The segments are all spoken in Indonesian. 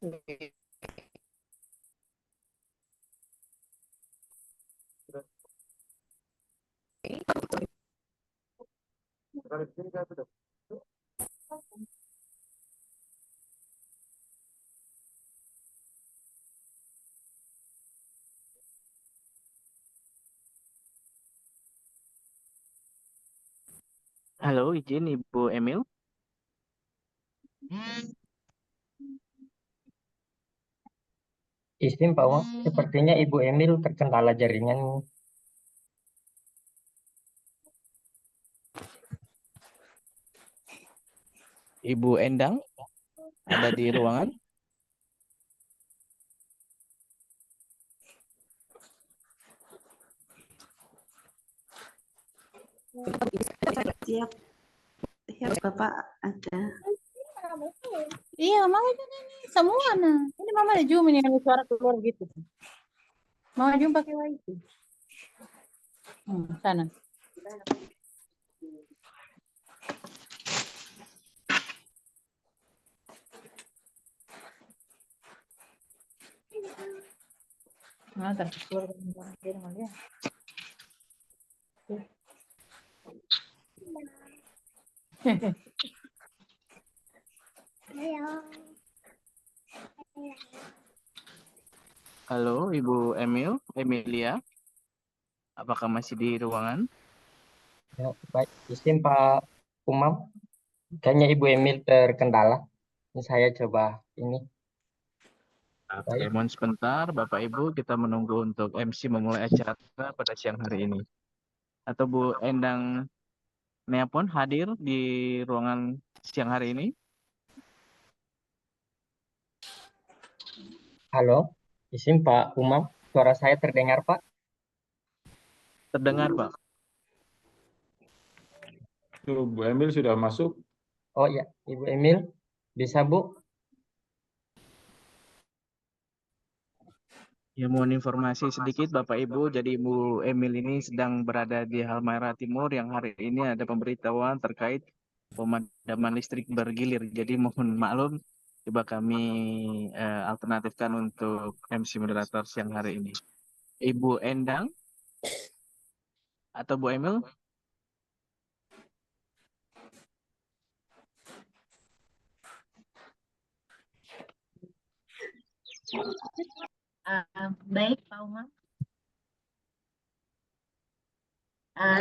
Halo, izin Ibu Emil. Izin Pak Umam, sepertinya Ibu Emil terkendala jaringan. Ibu Endang ada di ruangan. Siap. Siap Bapak ada. Iya, mama juga nih semua nah. Ini mama ada zoom ini yang suara keluar gitu. Mama zoom pakai wifi. Sana. Nah, terkeluar dari mana dia? Halo, Ibu Emilia. Apakah masih di ruangan? Ya, baik, izin Pak Umam, kayaknya Ibu Emil terkendala. Ini saya coba ini. Oke, Baik, mohon sebentar, Bapak Ibu, kita menunggu untuk MC memulai acara pada siang hari ini. Atau Bu Endang Neapon hadir di ruangan siang hari ini? halo, izin Pak Umam, suara saya terdengar Pak? Terdengar, Pak. Tuh, Bu Emil sudah masuk. Oh ya, Ibu Emil, bisa Bu? Ya, mohon informasi sedikit Bapak Ibu. Jadi Ibu Emil ini sedang berada di Halmahera Timur yang hari ini ada pemberitahuan terkait pemadaman listrik bergilir. Jadi mohon maklum, coba kami alternatifkan untuk MC moderator siang hari ini. Ibu Endang atau Bu Emil? Baik, Pak Umar.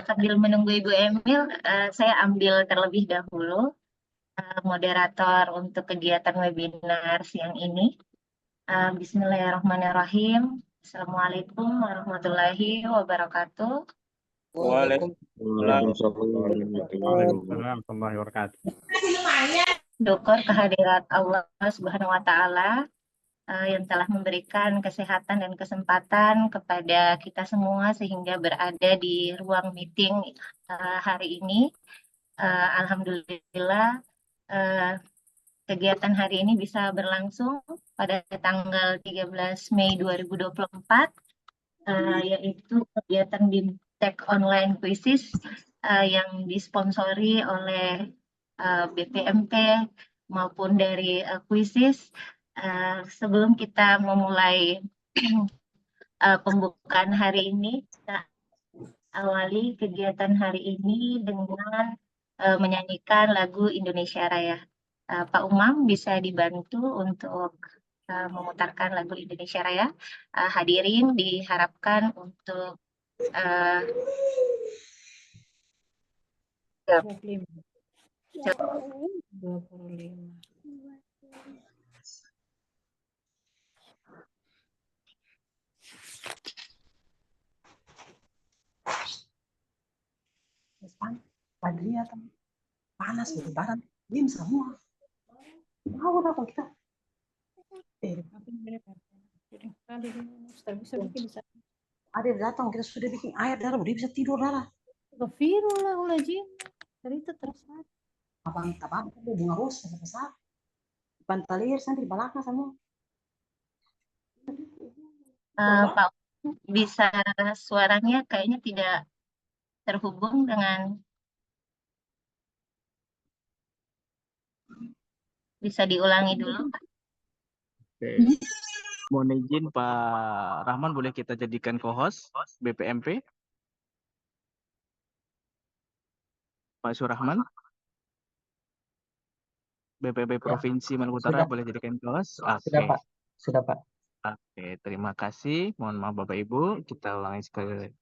Sambil menunggu Ibu Emil, saya ambil terlebih dahulu moderator untuk kegiatan webinar siang ini. Bismillahirrahmanirrahim. Assalamualaikum warahmatullahi wabarakatuh. Waalaikumsalam warahmatullahi wabarakatuh. Syukur kehadirat Allah Subhanahu wa Ta'ala yang telah memberikan kesehatan dan kesempatan kepada kita semua sehingga berada di ruang meeting hari ini. Alhamdulillah kegiatan hari ini bisa berlangsung pada tanggal 13 Mei 2024, yaitu kegiatan BIMTEK Online Quizzes yang disponsori oleh BPMT maupun dari Quizzes. Sebelum kita memulai pembukaan hari ini, kita awali kegiatan hari ini dengan menyanyikan lagu Indonesia Raya. Pak Umam bisa dibantu untuk memutarkan lagu Indonesia Raya. Hadirin diharapkan untuk 25. Pagi atau panas lebaran, diem semua. Mau apa kita? Ada datang, kita sudah bikin air darah, dia bisa tidur darah. Viral lah ulajin. Cerita terus. Abang apa bunga ros besar. Pantalir sampai di belakang semua. Pak Umam bisa suaranya kayaknya tidak terhubung dengan, bisa diulangi dulu Pak. Oke. Mohon izin Pak Rahman, boleh kita jadikan co-host BPMP? Pak Surahman? BPP Provinsi Maluku Utara Sudah. boleh jadikan co-host? Sudah, Oke. Pak. Sudah, Pak. Oke, terima kasih. Mohon maaf Bapak Ibu, kita ulangi sekali lagi.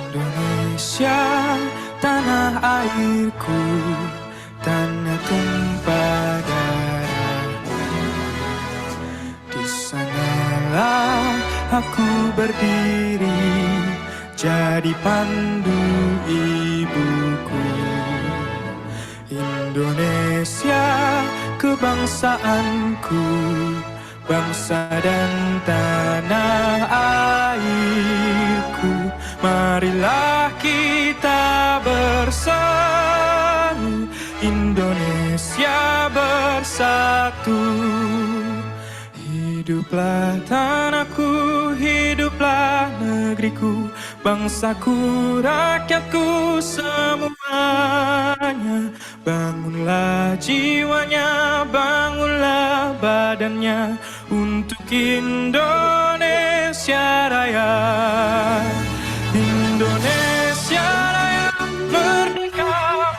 Indonesia, tanah airku, tanah tumpah darahku. Di sanalah aku berdiri, jadi pandu ibuku. Indonesia, kebangsaanku, bangsa dan tanah airku. Marilah kita bersatu, Indonesia bersatu. Hiduplah tanahku, hiduplah negeriku, bangsaku, rakyatku semuanya. Bangunlah jiwanya, bangunlah badannya untuk Indonesia Raya. Indonesia Raya, merdeka,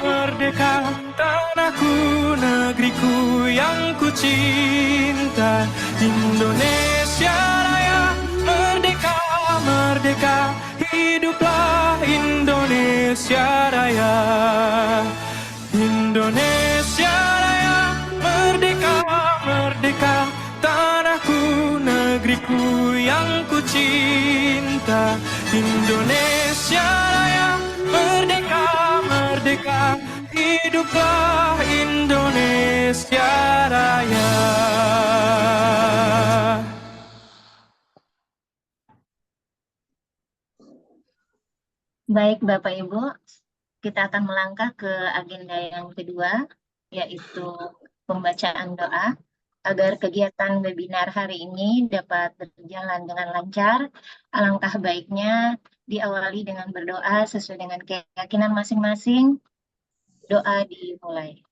merdeka, tanahku, negeriku yang ku cinta. Indonesia Raya, merdeka, merdeka, hiduplah Indonesia Raya. Indonesia Raya, merdeka, merdeka, tanahku, negeriku yang ku cinta. Indonesia Raya, merdeka, merdeka, hiduplah Indonesia Raya. Baik Bapak Ibu, kita akan melangkah ke agenda yang kedua, yaitu pembacaan doa. Agar kegiatan webinar hari ini dapat berjalan dengan lancar, alangkah baiknya diawali dengan berdoa sesuai dengan keyakinan masing-masing. Doa dimulai.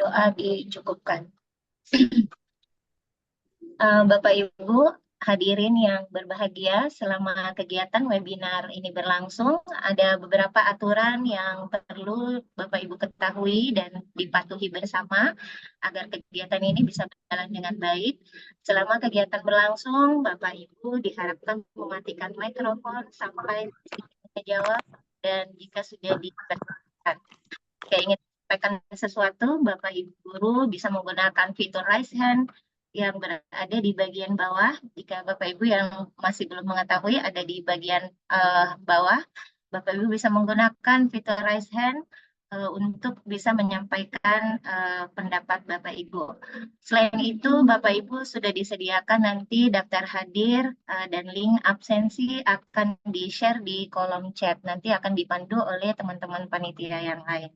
Doa dicukupkan. Bapak Ibu hadirin yang berbahagia, selama kegiatan webinar ini berlangsung, ada beberapa aturan yang perlu Bapak Ibu ketahui dan dipatuhi bersama agar kegiatan ini bisa berjalan dengan baik. Selama kegiatan berlangsung, Bapak Ibu diharapkan mematikan mikrofon sampai menjawab, dan jika sudah diperhatikan, jika ingin menyampaikan sesuatu, Bapak Ibu guru bisa menggunakan fitur raise hand yang berada di bagian bawah. Jika Bapak Ibu yang masih belum mengetahui ada di bagian bawah, Bapak Ibu bisa menggunakan fitur raise hand untuk bisa menyampaikan pendapat Bapak Ibu. Selain itu, Bapak Ibu sudah disediakan nanti daftar hadir dan link absensi akan di-share di kolom chat. Nanti akan dipandu oleh teman-teman panitia yang lain.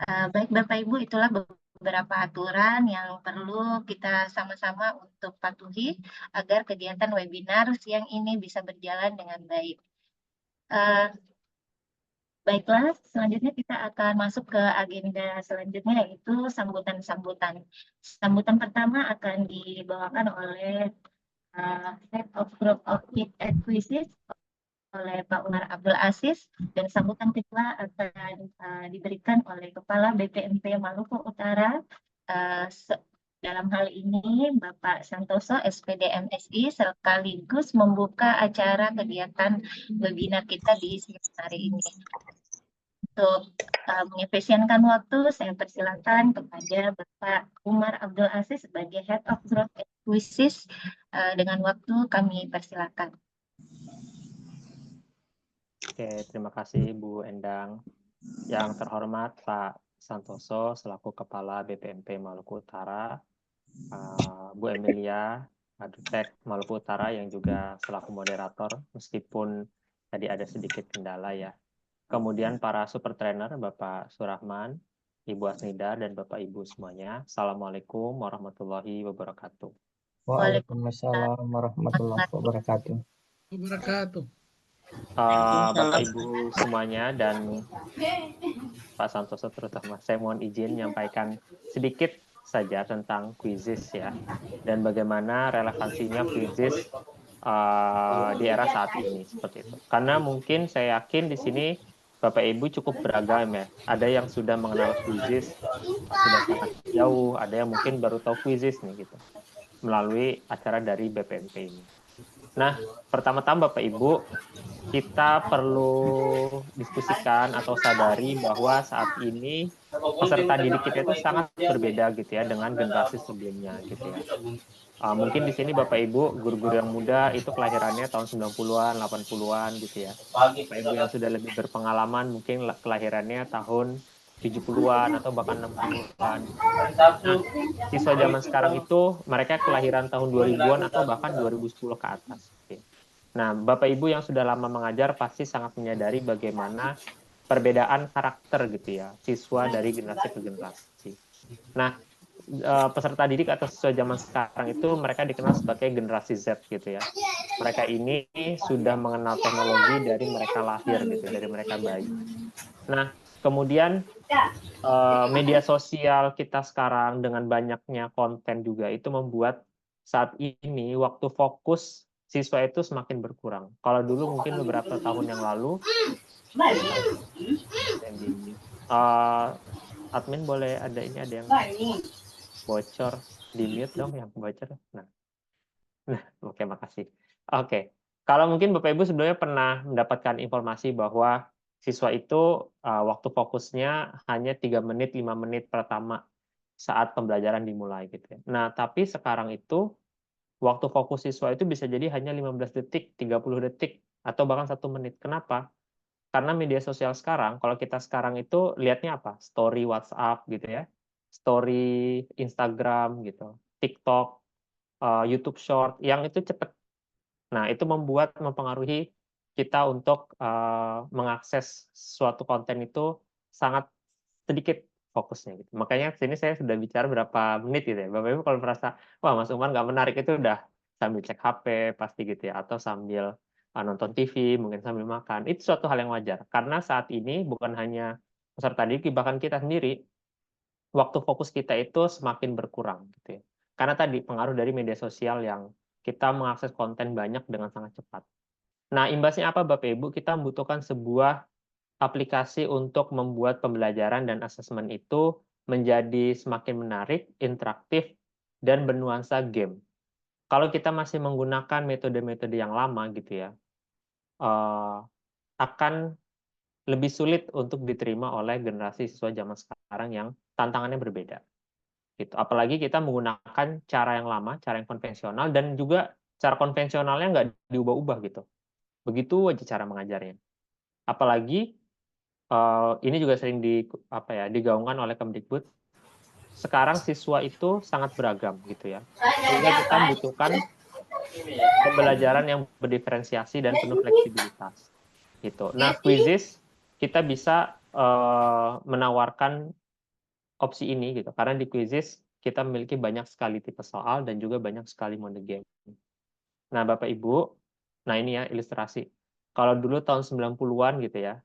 Baik Bapak Ibu, itulah beberapa aturan yang perlu kita sama-sama untuk patuhi agar kegiatan webinar siang ini bisa berjalan dengan baik. Baiklah, selanjutnya kita akan masuk ke agenda selanjutnya, yaitu sambutan-sambutan. Sambutan pertama akan dibawakan oleh Head of Group of Acquisition oleh Pak Umar Abdul Aziz, dan sambutan kedua akan diberikan oleh Kepala BPMP Maluku Utara, dalam hal ini Bapak Santoso SPD MSI, sekaligus membuka acara kegiatan webinar kita di siang hari ini. Untuk mengefisienkan waktu, saya persilakan kepada Bapak Umar Abdul Aziz sebagai Head of Growth Acquisition. Dengan waktu kami persilakan. Oke, terima kasih Bu Endang. Yang terhormat Pak Santoso selaku Kepala BPMP Maluku Utara, Bu Emilia Adutek Maluku Utara yang juga selaku moderator, meskipun tadi ada sedikit kendala ya. Kemudian para super trainer, Bapak Surahman, Ibu Asnida, dan Bapak Ibu semuanya. Assalamualaikum warahmatullahi wabarakatuh. Waalaikumsalam warahmatullahi wabarakatuh. Bapak Ibu semuanya dan Pak Santoso terutama, saya mohon izin menyampaikan sedikit saja tentang quizzes ya, dan bagaimana relevansinya quizzes di era saat ini seperti itu. Karena mungkin saya yakin di sini Bapak Ibu cukup beragam ya. Ada yang sudah mengenal quizzes sudah sangat jauh, ada yang mungkin baru tahu quizzes nih gitu melalui acara dari BPMP ini. Nah, pertama-tama Bapak Ibu, kita perlu diskusikan atau sadari bahwa saat ini peserta didik kita itu sangat berbeda gitu ya dengan generasi sebelumnya gitu ya. Mungkin di sini Bapak Ibu, guru-guru yang muda itu kelahirannya tahun 90-an, 80-an gitu ya. Bapak Ibu yang sudah lebih berpengalaman mungkin kelahirannya tahun 70-an atau bahkan 60-an. Nah, siswa zaman sekarang itu mereka kelahiran tahun 2000-an atau bahkan 2010 ke atas. Gitu. Nah, Bapak Ibu yang sudah lama mengajar pasti sangat menyadari bagaimana perbedaan karakter gitu ya, siswa dari generasi ke generasi. Nah, peserta didik atau siswa zaman sekarang itu mereka dikenal sebagai generasi Z gitu ya. Mereka ini sudah mengenal teknologi dari mereka lahir gitu, dari mereka bayi. Nah, kemudian media sosial kita sekarang dengan banyaknya konten juga itu membuat saat ini waktu fokus siswa itu semakin berkurang. Kalau dulu mungkin beberapa tahun yang lalu, admin boleh ada yang bocor, di mute dong yang bocor. Nah, oke, makasih. Oke, kalau mungkin Bapak Ibu sebelumnya pernah mendapatkan informasi bahwa siswa itu waktu fokusnya hanya 3 menit, 5 menit pertama saat pembelajaran dimulai gitu ya. Nah, tapi sekarang itu waktu fokus siswa itu bisa jadi hanya 15 detik, 30 detik, atau bahkan 1 menit. Kenapa? Karena media sosial sekarang, kalau kita sekarang itu lihatnya apa? Story WhatsApp gitu ya, story Instagram gitu, TikTok, YouTube Short, yang itu cepat. Nah, itu mempengaruhi kita untuk mengakses suatu konten itu sangat sedikit fokusnya gitu. Makanya sini saya sudah bicara berapa menit gitu ya. Bapak Ibu kalau merasa, wah Mas Umar nggak menarik, itu udah sambil cek HP pasti gitu ya, atau sambil nonton TV, mungkin sambil makan. Itu suatu hal yang wajar. Karena saat ini bukan hanya peserta didik, bahkan kita sendiri, waktu fokus kita itu semakin berkurang gitu ya. Karena tadi pengaruh dari media sosial yang kita mengakses konten banyak dengan sangat cepat. Nah, imbasnya apa Bapak Ibu? Kita membutuhkan sebuah aplikasi untuk membuat pembelajaran dan asesmen itu menjadi semakin menarik, interaktif, dan bernuansa game. Kalau kita masih menggunakan metode-metode yang lama gitu ya, akan lebih sulit untuk diterima oleh generasi siswa zaman sekarang yang tantangannya berbeda. Gitu. Apalagi kita menggunakan cara yang lama, cara yang konvensional, dan juga cara konvensionalnya nggak diubah-ubah gitu. Begitu aja cara mengajarnya. Apalagi ini juga sering digaungkan oleh Kemdikbud. Sekarang siswa itu sangat beragam gitu ya. Sehingga kita membutuhkan pembelajaran yang berdiferensiasi dan penuh fleksibilitas. Gitu. Nah, quizzes kita bisa menawarkan opsi ini gitu. Karena di quizzes kita memiliki banyak sekali tipe soal dan juga banyak sekali mode game. Nah, Bapak Ibu, nah ini ya ilustrasi. Kalau dulu tahun 90-an gitu ya.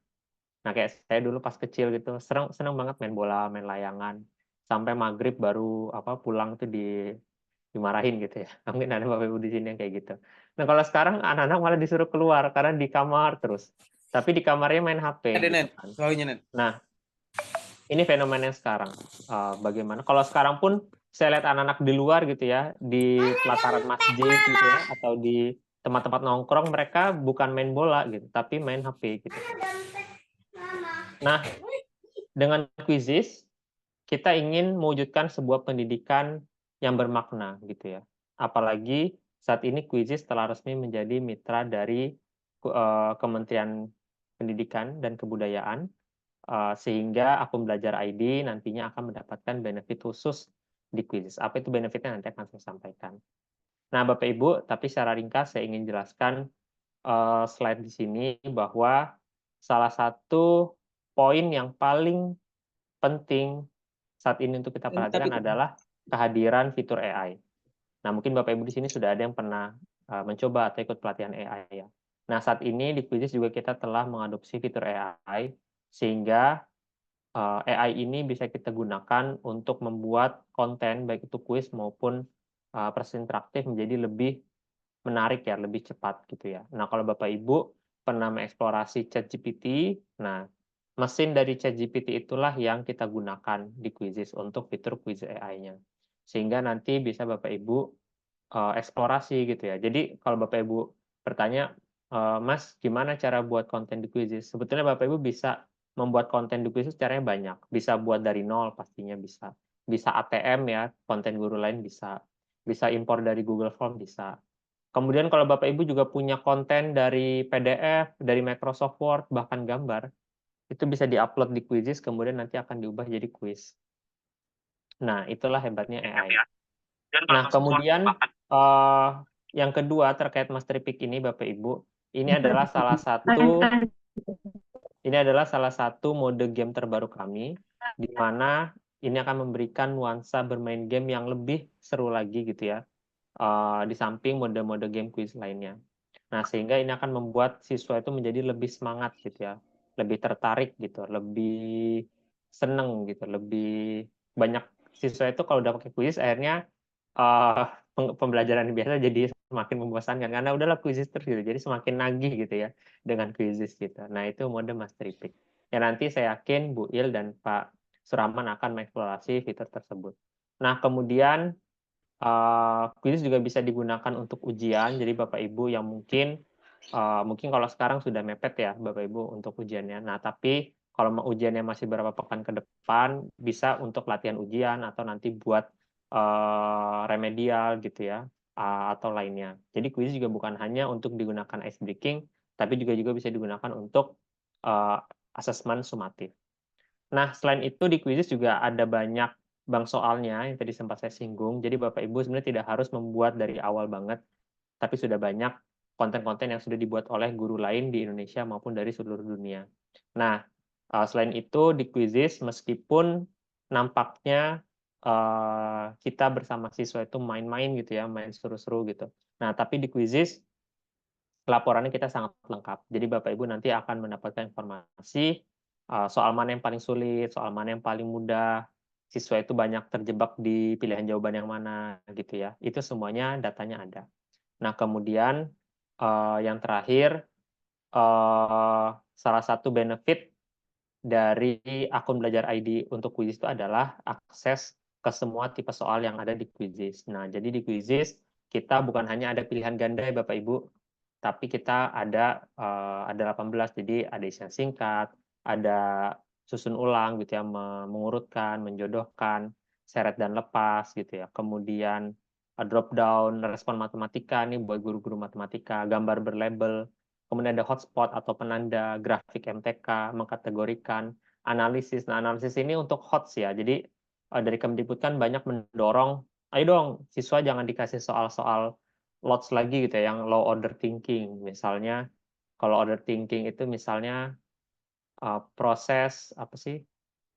Nah, kayak saya dulu pas kecil gitu, senang banget main bola, main layangan. Sampai maghrib baru pulang tuh dimarahin gitu ya. Mungkin ada Bapak Ibu di sini yang kayak gitu. Nah, kalau sekarang anak-anak malah disuruh keluar karena di kamar terus. Tapi di kamarnya main HP. Gitu kan. Nah, ini fenomena yang sekarang. Bagaimana? Kalau sekarang pun saya lihat anak-anak di luar gitu ya, di pelataran masjid gitu ya, atau di tempat-tempat nongkrong, mereka bukan main bola gitu, tapi main HP gitu. Nah, dengan Quizzes, kita ingin mewujudkan sebuah pendidikan yang bermakna gitu ya. Apalagi saat ini Quizzes telah resmi menjadi mitra dari Kementerian Pendidikan dan Kebudayaan, sehingga akun belajar ID nantinya akan mendapatkan benefit khusus di Quizzes. Apa itu benefitnya nanti akan saya sampaikan. Nah, Bapak Ibu, tapi secara ringkas saya ingin jelaskan slide di sini bahwa salah satu poin yang paling penting saat ini untuk kita perhatikan adalah kehadiran fitur AI. Nah, mungkin Bapak Ibu di sini sudah ada yang pernah mencoba atau ikut pelatihan AI ya. Nah, saat ini di Quizzes juga kita telah mengadopsi fitur AI sehingga AI ini bisa kita gunakan untuk membuat konten baik itu kuis maupun proses interaktif menjadi lebih menarik ya, lebih cepat gitu ya. Nah, kalau Bapak Ibu pernah mengeksplorasi ChatGPT, nah mesin dari ChatGPT itulah yang kita gunakan di Quizzes untuk fitur quiz AI-nya. Sehingga nanti bisa Bapak Ibu eksplorasi gitu ya. Jadi kalau Bapak Ibu bertanya, Mas, gimana cara buat konten di Quizzes? Sebetulnya Bapak Ibu bisa membuat konten di Quizzes caranya banyak. Bisa buat dari nol pastinya bisa. Bisa ATM ya, konten guru lain bisa. Bisa impor dari Google Form bisa. Kemudian kalau Bapak Ibu juga punya konten dari PDF, dari Microsoft Word, bahkan gambar, itu bisa diupload di Quizzes, kemudian nanti akan diubah jadi quiz. Nah, itulah hebatnya AI. Nah, kemudian yang kedua terkait Master Pick ini, Bapak Ibu, ini adalah salah satu mode game terbaru kami, di mana ini akan memberikan nuansa bermain game yang lebih seru lagi gitu ya. Di samping mode-mode game quiz lainnya. Nah, sehingga ini akan membuat siswa itu menjadi lebih semangat gitu ya, lebih tertarik gitu, lebih seneng gitu, lebih banyak siswa itu kalau udah pakai quiz akhirnya pembelajaran biasa jadi semakin membosankan karena udahlah quiz terus gitu, jadi semakin nagih gitu ya dengan quizzes gitu. Nah, itu mode Master Pick. Ya nanti saya yakin Bu Il dan Pak Suraman akan mengeksplorasi fitur tersebut. Nah, kemudian quiz juga bisa digunakan untuk ujian. Jadi Bapak Ibu yang mungkin kalau sekarang sudah mepet ya Bapak Ibu untuk ujiannya. Nah, tapi kalau ujiannya masih beberapa pekan ke depan, bisa untuk latihan ujian atau nanti buat remedial gitu ya, atau lainnya. Jadi quiz juga bukan hanya untuk digunakan ice breaking, tapi juga bisa digunakan untuk asesmen sumatif. Nah, selain itu di quiz juga ada banyak bank soalnya yang tadi sempat saya singgung. Jadi Bapak Ibu sebenarnya tidak harus membuat dari awal banget, tapi sudah banyak konten-konten yang sudah dibuat oleh guru lain di Indonesia maupun dari seluruh dunia. Nah, selain itu di Quizzes meskipun nampaknya kita bersama siswa itu main-main gitu ya, main seru-seru gitu. Nah, tapi di Quizzes laporannya kita sangat lengkap. Jadi Bapak Ibu nanti akan mendapatkan informasi soal mana yang paling sulit, soal mana yang paling mudah, siswa itu banyak terjebak di pilihan jawaban yang mana gitu ya. Itu semuanya datanya ada. Nah, kemudian yang terakhir salah satu benefit dari akun belajar ID untuk Quizzes itu adalah akses ke semua tipe soal yang ada di Quizzes. Nah, jadi di Quizzes kita bukan hanya ada pilihan ganda ya Bapak Ibu, tapi kita ada 18, jadi ada isian singkat, ada susun ulang gitu ya, mengurutkan, menjodohkan, seret dan lepas gitu ya. Kemudian drop down respon matematika nih buat guru-guru matematika, gambar berlabel, kemudian ada hotspot atau penanda, grafik MTK, mengkategorikan, analisis. Nah, analisis ini untuk HOTS ya. Jadi dari Kemdikbud kan banyak mendorong, ayo dong siswa jangan dikasih soal-soal lots lagi gitu ya, yang low order thinking. Misalnya kalau order thinking itu misalnya proses apa sih,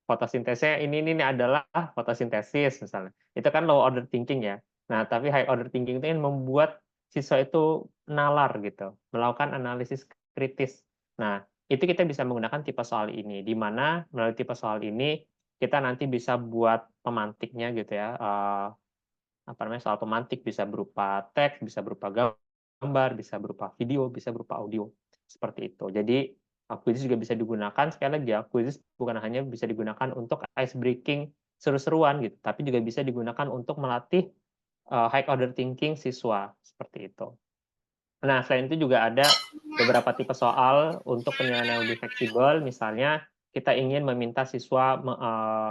fotosintesnya ini adalah fotosintesis misalnya. Itu kan low order thinking ya. Nah, tapi high order thinking itu yang membuat siswa itu nalar gitu, melakukan analisis kritis. Nah, itu kita bisa menggunakan tipe soal ini, di mana melalui tipe soal ini kita nanti bisa buat pemantiknya gitu ya. Soal pemantik bisa berupa teks, bisa berupa gambar, bisa berupa video, bisa berupa audio. Seperti itu. Jadi Quizzes juga bisa digunakan, sekali lagi ya, Quizzes bukan hanya bisa digunakan untuk ice breaking seru-seruan gitu, tapi juga bisa digunakan untuk melatih high order thinking siswa, seperti itu. Nah, selain itu juga ada beberapa tipe soal untuk penilaian yang lebih fleksibel, misalnya kita ingin meminta siswa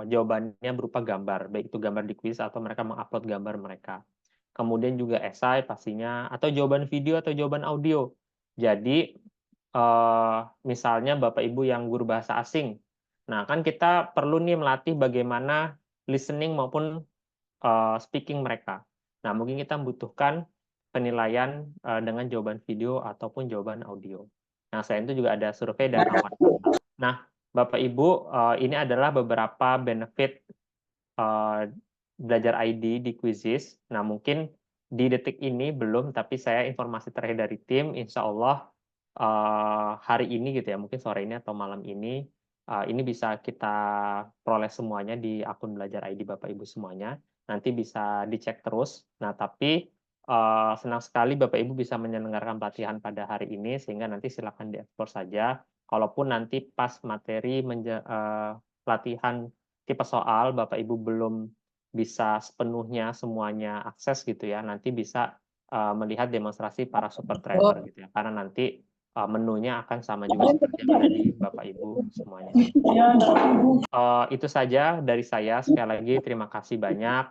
jawabannya berupa gambar, baik itu gambar di kuis atau mereka mengupload gambar mereka. Kemudian juga esai pastinya, atau jawaban video atau jawaban audio. Jadi misalnya Bapak Ibu yang guru bahasa asing, nah kan kita perlu nih melatih bagaimana listening maupun speaking mereka. Nah mungkin kita membutuhkan penilaian dengan jawaban video ataupun jawaban audio. Nah selain itu juga ada survei dan awan. Nah Bapak Ibu, ini adalah beberapa benefit belajar ID di Quizizz. Nah, mungkin di detik ini belum, tapi saya informasi terakhir dari tim, insya Allah hari ini gitu ya, mungkin sore ini atau malam ini bisa kita peroleh semuanya di akun belajar ID Bapak Ibu semuanya. Nanti bisa dicek terus. Nah, tapi senang sekali Bapak Ibu bisa menyelenggarakan pelatihan pada hari ini, sehingga nanti silakan dieksplor saja. Kalaupun nanti pas materi pelatihan tipe soal Bapak Ibu belum bisa sepenuhnya semuanya akses gitu ya, nanti bisa melihat demonstrasi para super trainer gitu ya, karena nanti menunya akan sama juga seperti yang ada di Bapak Ibu semuanya. Itu saja dari saya. Sekali lagi terima kasih banyak,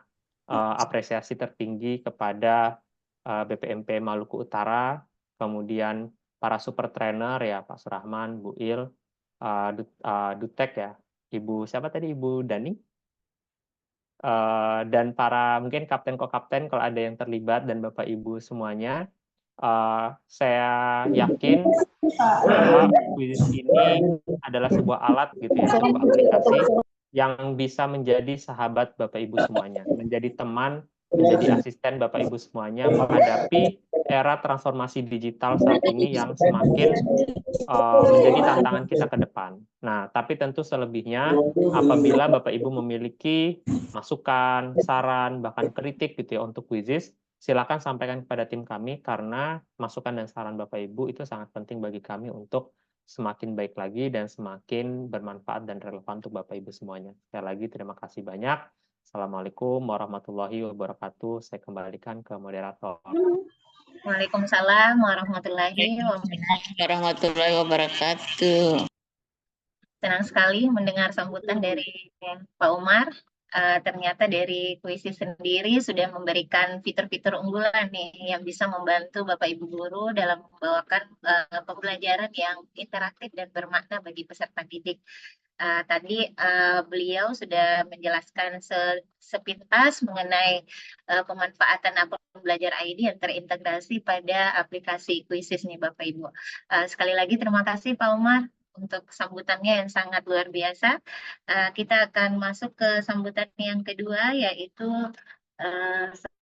apresiasi tertinggi kepada BPMP Maluku Utara, kemudian para super trainer ya Pak Surahman, Bu Il, Dutek ya, Ibu siapa tadi, Ibu Dani, dan para mungkin kapten ko-kapten kalau ada yang terlibat dan Bapak Ibu semuanya. Saya yakin bahwa Quizizz ini adalah sebuah alat gitu ya, sebuah aplikasi yang bisa menjadi sahabat Bapak Ibu semuanya, menjadi teman, menjadi asisten Bapak Ibu semuanya menghadapi era transformasi digital saat ini yang semakin menjadi tantangan kita ke depan. Nah, tapi tentu selebihnya apabila Bapak Ibu memiliki masukan, saran, bahkan kritik gitu ya untuk Quizizz, silakan sampaikan kepada tim kami, karena masukan dan saran Bapak Ibu itu sangat penting bagi kami untuk semakin baik lagi dan semakin bermanfaat dan relevan untuk Bapak Ibu semuanya. Sekali lagi terima kasih banyak. Assalamualaikum warahmatullahi wabarakatuh. Saya kembalikan ke moderator. Waalaikumsalam warahmatullahi wabarakatuh. Senang sekali mendengar sambutan dari Pak Umar. Ternyata dari Quizizz sendiri sudah memberikan fitur-fitur unggulan nih yang bisa membantu Bapak Ibu guru dalam membawakan pembelajaran yang interaktif dan bermakna bagi peserta didik. Tadi beliau sudah menjelaskan sepintas mengenai pemanfaatan akun belajar ID yang terintegrasi pada aplikasi Quizizz nih Bapak Ibu. Sekali lagi terima kasih Pak Umar untuk sambutannya yang sangat luar biasa. Kita akan masuk ke sambutan yang kedua, yaitu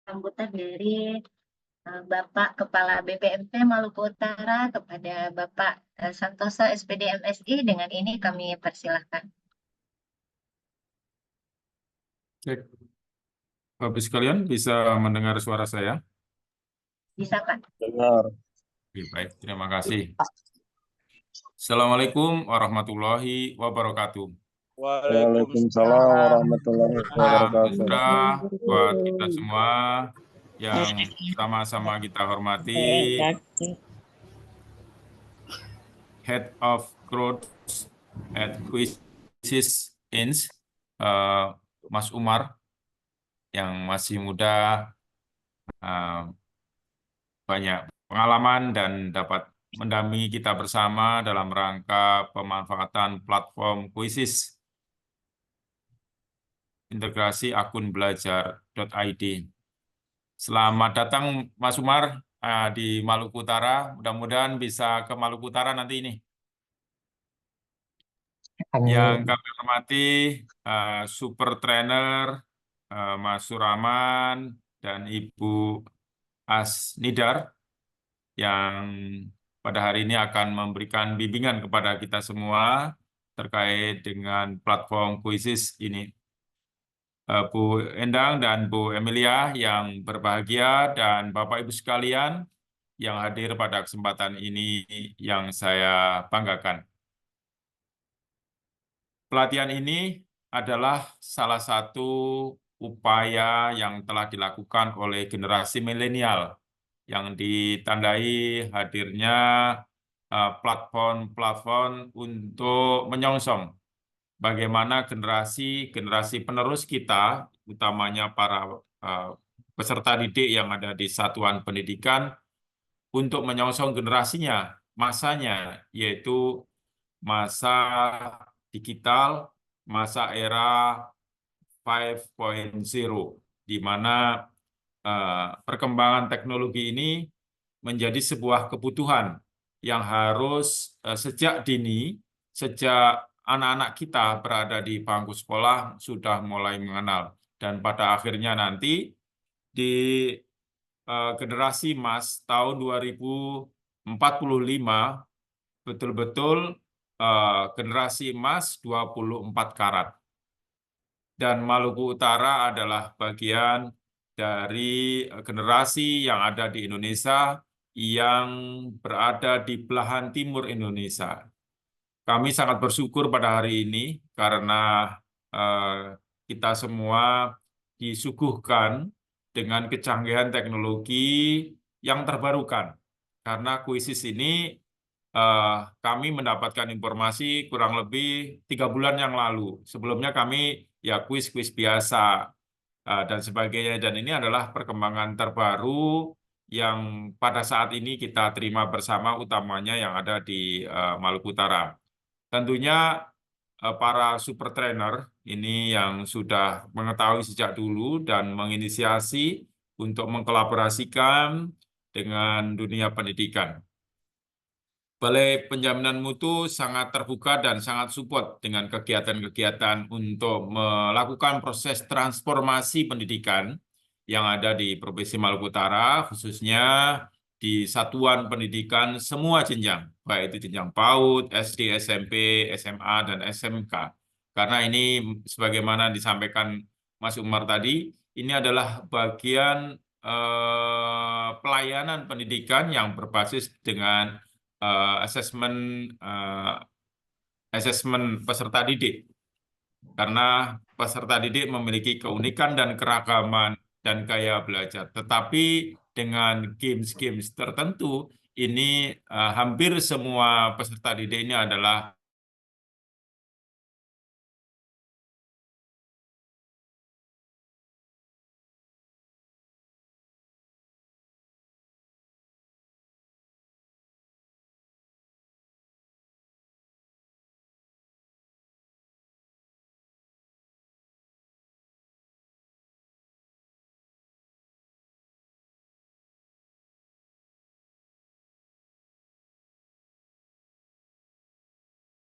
sambutan dari Bapak Kepala BPMP Maluku Utara kepada Bapak Santoso SPD MSI. Dengan ini kami persilahkan. Cek. Bapak sekalian bisa mendengar suara saya? Bisa Pak? Dengar. Oke, baik, terima kasih. Assalamualaikum warahmatullahi wabarakatuh. Waalaikumsalam warahmatullahi wabarakatuh. Buat kita semua yang sama-sama kita hormati, Head of Growth at Quizizz Inc., Mas Umar, yang masih muda, banyak pengalaman dan dapat mendampingi kita bersama dalam rangka pemanfaatan platform Quizizz, integrasi akun belajar.id. Selamat datang Mas Umar di Maluku Utara, mudah-mudahan bisa ke Maluku Utara nanti ini. Yang kami hormati Super Trainer Mas Surahman dan Ibu Asnidar yang pada hari ini akan memberikan bimbingan kepada kita semua terkait dengan platform Quizizz ini. Bu Endang dan Bu Emilia yang berbahagia dan Bapak Ibu sekalian yang hadir pada kesempatan ini yang saya banggakan. Pelatihan ini adalah salah satu upaya yang telah dilakukan oleh generasi milenial yang ditandai hadirnya platform-platform untuk menyongsong bagaimana generasi penerus kita, utamanya para peserta didik yang ada di satuan pendidikan, untuk menyongsong generasinya, masanya, yaitu masa digital, masa era 5.0, di mana perkembangan teknologi ini menjadi sebuah kebutuhan yang harus sejak dini, sejak anak-anak kita berada di bangku sekolah sudah mulai mengenal. Dan pada akhirnya nanti di generasi emas tahun 2045 betul-betul generasi emas 24 karat. Dan Maluku Utara adalah bagian dari generasi yang ada di Indonesia yang berada di belahan timur Indonesia. Kami sangat bersyukur pada hari ini karena kita semua disuguhkan dengan kecanggihan teknologi yang terbarukan. Karena kuisis ini kami mendapatkan informasi kurang lebih 3 bulan yang lalu. Sebelumnya kami ya kuis-kuis biasa dan sebagainya. Dan ini adalah perkembangan terbaru yang pada saat ini kita terima bersama, utamanya yang ada di Maluku Utara. Tentunya para super trainer ini yang sudah mengetahui sejak dulu dan menginisiasi untuk mengkolaborasikan dengan dunia pendidikan. Balai Penjaminan Mutu sangat terbuka dan sangat support dengan kegiatan-kegiatan untuk melakukan proses transformasi pendidikan yang ada di Provinsi Maluku Utara, khususnya di satuan pendidikan semua jenjang, baik itu jenjang PAUD, SD, SMP, SMA, dan SMK. Karena ini sebagaimana disampaikan Mas Umar tadi, ini adalah bagian pelayanan pendidikan yang berbasis dengan asesmen peserta didik. Karena peserta didik memiliki keunikan dan keragaman dan gaya belajar. Tetapi dengan games-games tertentu, ini hampir semua peserta didik ini adalah